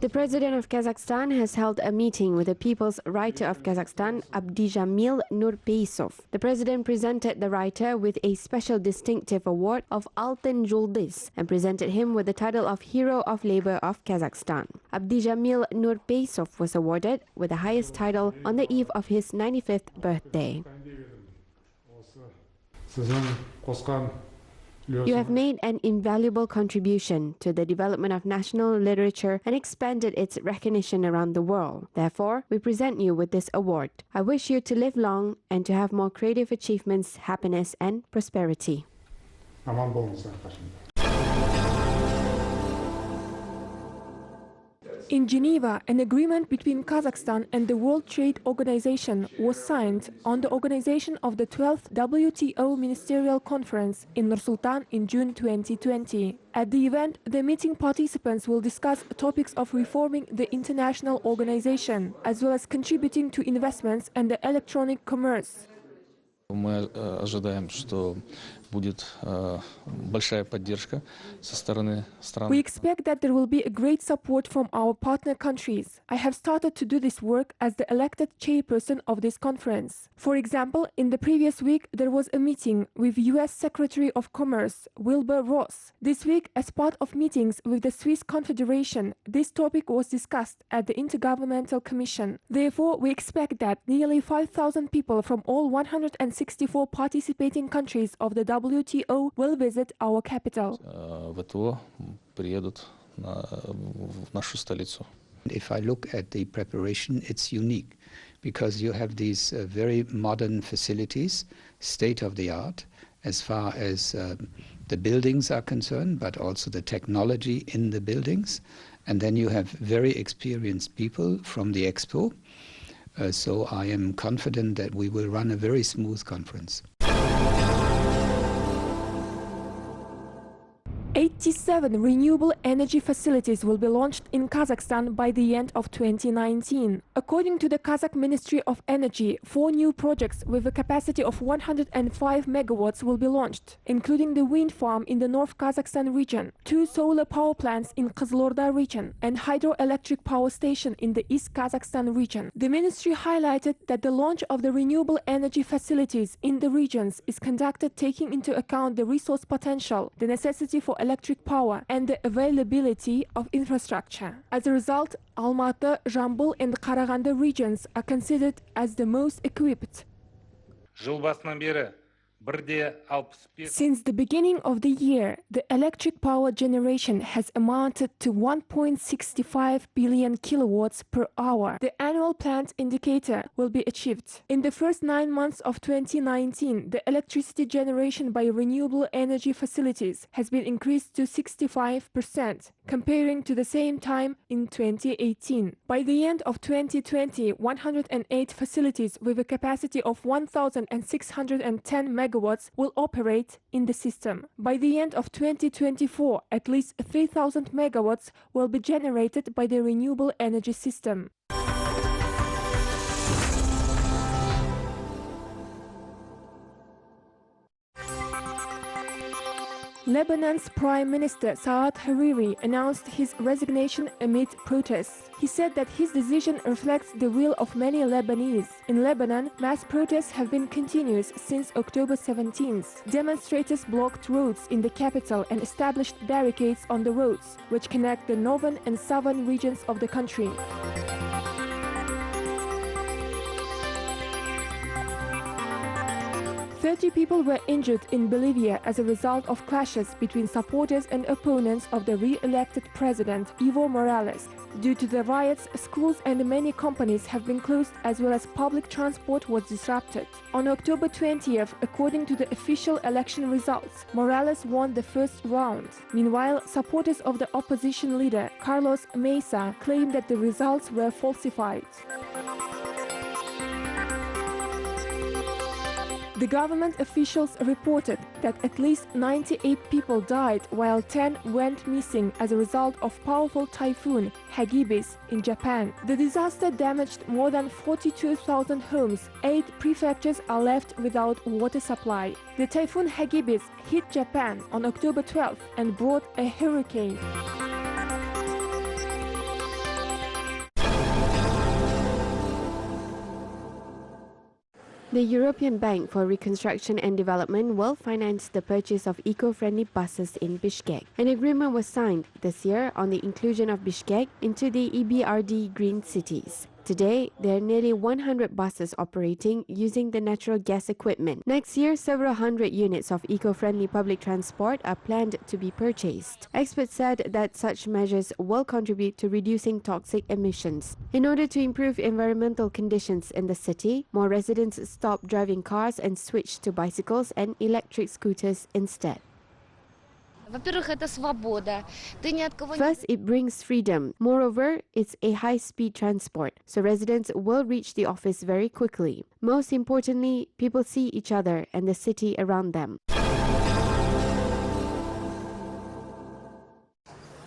The President of Kazakhstan has held a meeting with the People's Writer of Kazakhstan, Abdijamil Nurpeisov. The President presented the writer with a special distinctive award of Altın Julduz and presented him with the title of Hero of Labor of Kazakhstan. Abdijamil Nurpeisov was awarded with the highest title on the eve of his 95th birthday. You have made an invaluable contribution to the development of national literature and expanded its recognition around the world. Therefore, we present you with this award. I wish you to live long and to have more creative achievements, happiness and prosperity. In Geneva, an agreement between Kazakhstan and the World Trade Organization was signed on the organization of the 12th WTO Ministerial Conference in Nur-Sultan in June 2020. At the event, the meeting participants will discuss topics of reforming the international organization, as well as contributing to investments and the electronic commerce. Мы ожидаем, что будет большая поддержка со стороны стран. We expect that there will be a great support from our partner countries. I have started to do this work as the elected chairperson of this conference. For example, in the previous week, there was a meeting with U.S. Secretary of Commerce, Wilbur Ross. This week, as part of meetings with the Swiss Confederation, this topic was discussed at the Intergovernmental Commission. Therefore, we expect that nearly 5,000 people from all 164 participating countries of the WTO will visit our capital. ВТО приедут в нашу столицу. If I look at the preparation, it's unique because you have these very modern facilities, state-of-the-art, as far as the buildings are concerned, but also the technology in the buildings. And then you have very experienced people from the Expo. So I am confident that we will run a very smooth conference. 87 renewable energy facilities will be launched in Kazakhstan by the end of 2019. According to the Kazakh Ministry of Energy, 4 new projects with a capacity of 105 megawatts will be launched, including the wind farm in the North Kazakhstan region, 2 solar power plants in Kızılorda region, and hydroelectric power station in the East Kazakhstan region. The ministry highlighted that the launch of the renewable energy facilities in the regions is conducted taking into account the resource potential, the necessity for electric power, and the availability of infrastructure. As a result, Almaty, Jambul, and Karaganda regions are considered as the most equipped. Since the beginning of the year, the electric power generation has amounted to 1.65 billion kilowatts per hour. The annual plant indicator will be achieved. In the first 9 months of 2019, the electricity generation by renewable energy facilities has been increased to 65%, comparing to the same time in 2018. By the end of 2020, 108 facilities with a capacity of 1,610 megawatts will operate in the system. By the end of 2024, at least 3,000 megawatts will be generated by the renewable energy system. Lebanon's Prime Minister Saad Hariri announced his resignation amid protests. He said that his decision reflects the will of many Lebanese. In Lebanon, mass protests have been continuous since October 17th. Demonstrators blocked roads in the capital and established barricades on the roads, which connect the northern and southern regions of the country. Thirty people were injured in Bolivia as a result of clashes between supporters and opponents of the re-elected president, Evo Morales. Due to the riots, schools and many companies have been closed, as well as public transport was disrupted. On October 20th, according to the official election results, Morales won the first round. Meanwhile, supporters of the opposition leader, Carlos Mesa, claimed that the results were falsified. The government officials reported that at least 98 people died while 10 went missing as a result of powerful typhoon Hagibis in Japan. The disaster damaged more than 42,000 homes. 8 prefectures are left without water supply. The typhoon Hagibis hit Japan on October 12th and brought a hurricane. The European Bank for Reconstruction and Development will finance the purchase of eco-friendly buses in Bishkek. An agreement was signed this year on the inclusion of Bishkek into the EBRD Green Cities. Today, there are nearly 100 buses operating using the natural gas equipment. Next year, several hundred units of eco-friendly public transport are planned to be purchased. Experts said that such measures will contribute to reducing toxic emissions. In order to improve environmental conditions in the city, more residents stopped driving cars and switched to bicycles and electric scooters instead. First, it brings freedom. Moreover, it's a high-speed transport, so residents will reach the office very quickly. Most importantly, people see each other and the city around them.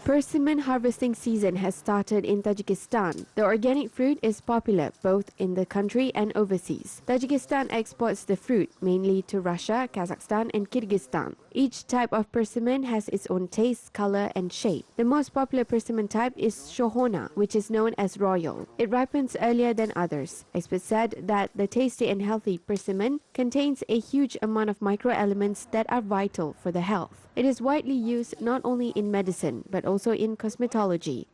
Persimmon harvesting season has started in Tajikistan. The organic fruit is popular both in the country and overseas. Tajikistan exports the fruit mainly to Russia, Kazakhstan and Kyrgyzstan. Each type of persimmon has its own taste, color and shape. The most popular persimmon type is Shohona, which is known as royal. It ripens earlier than others. Experts said that the tasty and healthy persimmon contains a huge amount of microelements that are vital for the health. It is widely used not only in medicine but also in cosmetology.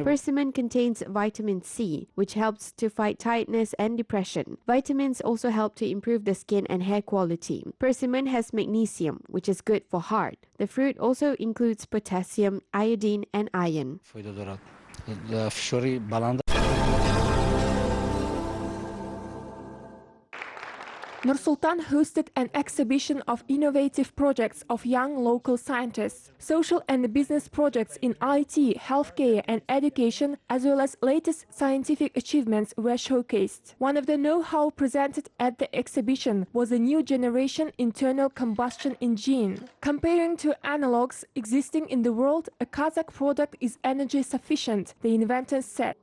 Persimmon contains vitamin C, which helps to fight tiredness and depression. Vitamins also help to improve the skin and hair quality. Persimmon has magnesium, which is good for heart. The fruit also includes potassium, iodine and iron. Nur-Sultan hosted an exhibition of innovative projects of young local scientists. Social and business projects in IT, healthcare and education, as well as latest scientific achievements were showcased. One of the know-how presented at the exhibition was a new generation internal combustion engine. Comparing to analogs existing in the world, a Kazakh product is energy sufficient, the inventors said.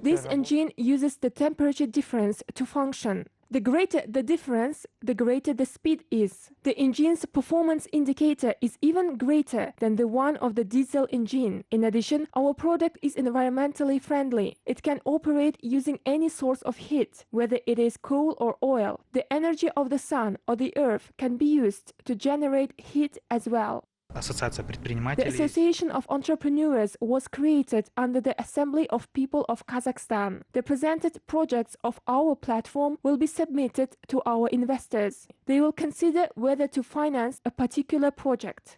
This engine uses the temperature difference to function. The greater the difference, the greater the speed is. The engine's performance indicator is even greater than the one of the diesel engine. In addition, our product is environmentally friendly. It can operate using any source of heat, whether it is coal or oil. The energy of the sun or the earth can be used to generate heat as well. The Association of Entrepreneurs was created under the Assembly of People of Kazakhstan. The presented projects of our platform will be submitted to our investors. They will consider whether to finance a particular project.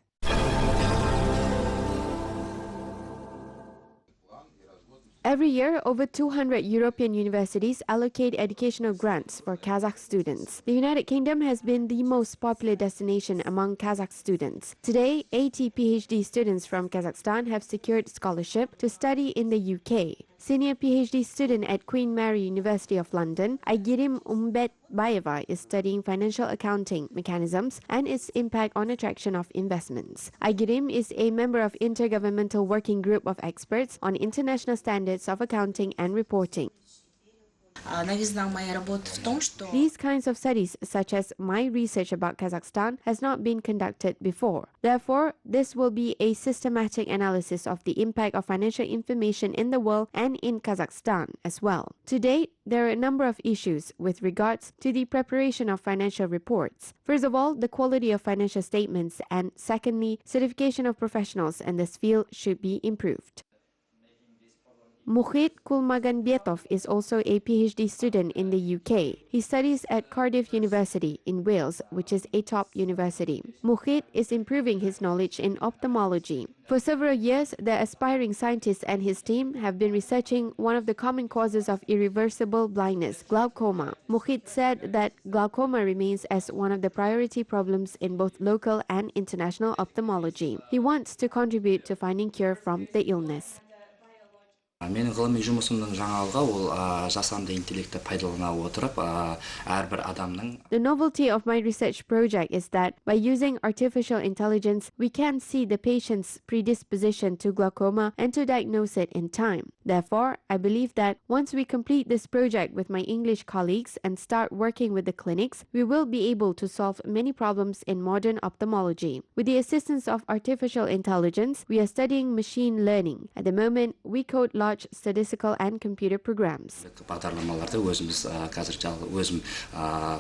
Every year, over 200 European universities allocate educational grants for Kazakh students. The United Kingdom has been the most popular destination among Kazakh students. Today, 80 PhD students from Kazakhstan have secured scholarship to study in the UK. Senior PhD student at Queen Mary University of London, Aygirim Umbetbayeva, is studying financial accounting mechanisms and its impact on attraction of investments. Aygirim is a member of Intergovernmental Working Group of Experts on International Standards of Accounting and Reporting. These kinds of studies, such as my research about Kazakhstan, has not been conducted before. Therefore, this will be a systematic analysis of the impact of financial information in the world and in Kazakhstan as well. To date, there are a number of issues with regards to the preparation of financial reports. First of all, the quality of financial statements, and secondly, certification of professionals in this field should be improved. Mukhit Kulmaganbetov is also a PhD student in the UK. He studies at Cardiff University in Wales, which is a top university. Mukhit is improving his knowledge in ophthalmology. For several years, the aspiring scientist and his team have been researching one of the common causes of irreversible blindness, glaucoma. Mukhit said that glaucoma remains as one of the priority problems in both local and international ophthalmology. He wants to contribute to finding cure from the illness. Менің ғылыми жұмысымның жаңалығы ол жасанды интеллектті пайдалана отырып әрбір адамның. The novelty of my research project is that by using artificial intelligence, we can see the patient's predisposition to glaucoma and to diagnose it in time. Therefore, I believe that once we complete this project with my English colleagues and start working with the clinics, we will be able to solve many problems in modern ophthalmology. With the assistance of artificial intelligence, we are studying machine learning. At the moment, we code large large statistical and computer programs. Бағдарламаларды өзіміз қазір өзім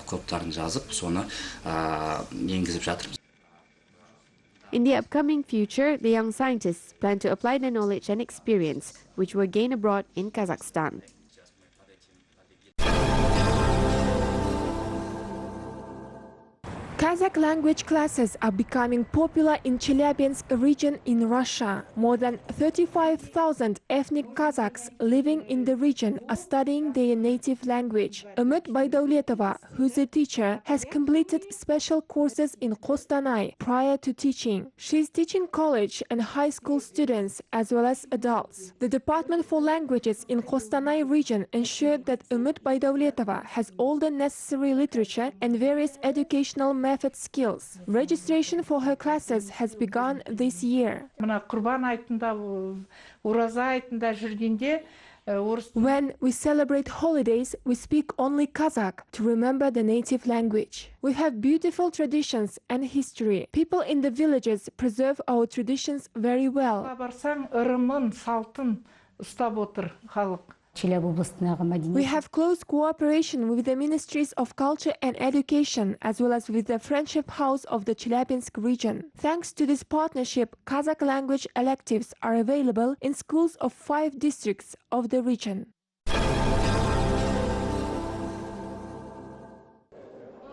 кодтарын жазып, соны енгізіп жатырмыз. In the upcoming future, the young scientists plan to apply their knowledge and experience, which were gained abroad in Kazakhstan. Kazakh language classes are becoming popular in Chelyabinsk region in Russia. More than 35,000 ethnic Kazakhs living in the region are studying their native language. Umut Baydavletova, who's a teacher, has completed special courses in Kostanay prior to teaching. She's teaching college and high school students as well as adults. The Department for Languages in Kostanay region ensured that Umut Baydavletova has all the necessary literature and various educational method skills. Registration for her classes has begun this year. When we celebrate holidays, we speak only Kazakh to remember the native language. We have beautiful traditions and history. People in the villages preserve our traditions very well. We have close cooperation with the Ministries of Culture and Education as well as with the Friendship House of the Chelyabinsk region. Thanks to this partnership, Kazakh language electives are available in schools of 5 districts of the region.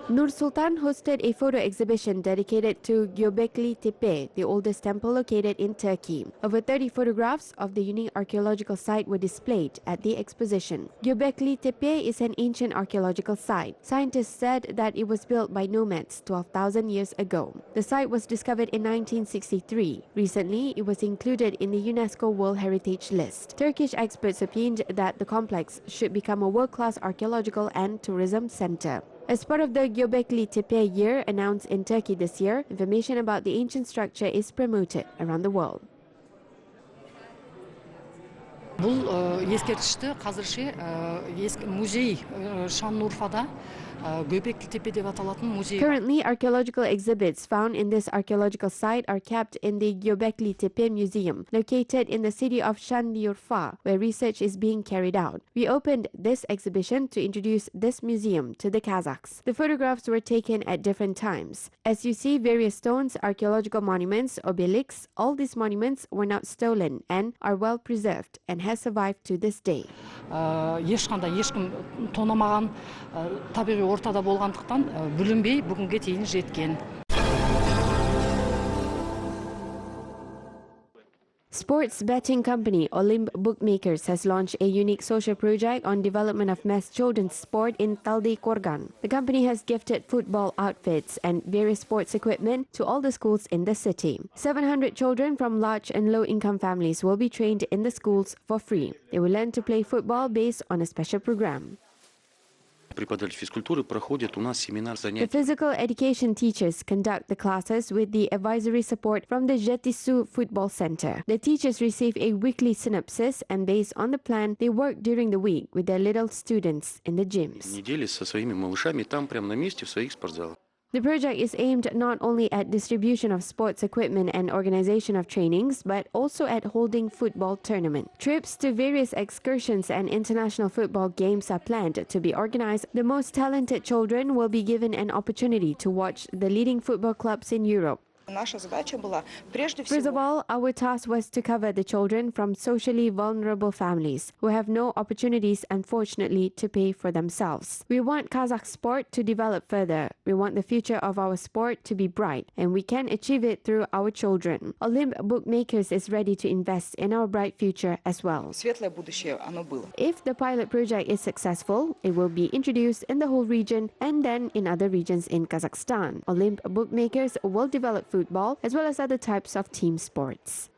Nur Sultan hosted a photo exhibition dedicated to Göbekli Tepe, the oldest temple located in Turkey. Over 30 photographs of the unique archaeological site were displayed at the exposition. Göbekli Tepe is an ancient archaeological site. Scientists said that it was built by nomads 12,000 years ago. The site was discovered in 1963. Recently, it was included in the UNESCO World Heritage List. Turkish experts opined that the complex should become a world-class archaeological and tourism center. As part of the Göbekli Tepe year announced in Turkey this year, information about the ancient structure is promoted around the world. Бұл ескерткішті қазірше музей Шанлыурфада Göbekli Tepe деп аталатын музей. Currently, archaeological exhibits found in this archaeological site are kept in the Göbekli Tepe Museum, located in the city of Şanlıurfa, where research is being carried out. We opened this exhibition to introduce this museum to the Kazakhs. The photographs were taken at different times. As you see, various stones, archaeological monuments, obelisks, all these monuments were not stolen and are well preserved and has survived to this day. Ешқандай ешкім тонамаған табиғи ортада болғандықтан бүлінбей бүгінге дейін жеткен. Sports betting company Olymp Bookmakers has launched a unique social project on development of mass children's sport in Taldi Korgan. The company has gifted football outfits and various sports equipment to all the schools in the city. 700 children from large and low-income families will be trained in the schools for free. They will learn to play football based on a special program. The physical education teachers conduct the classes with the advisory support from the Jetisu Football Center. The teachers receive a weekly synopsis and based on the plan, they work during the week with their little students in the gyms. The project is aimed not only at distribution of sports equipment and organization of trainings, but also at holding football tournament. Trips to various excursions and international football games are planned to be organized. The most talented children will be given an opportunity to watch the leading football clubs in Europe. First of all, our task was to cover the children from socially vulnerable families who have no opportunities, unfortunately, to pay for themselves. We want Kazakh sport to develop further. We want the future of our sport to be bright, and we can achieve it through our children. Olymp Bookmakers is ready to invest in our bright future as well. If the pilot project is successful, it will be introduced in the whole region and then in other regions in Kazakhstan. Olymp Bookmakers will develop football as well as other types of team sports.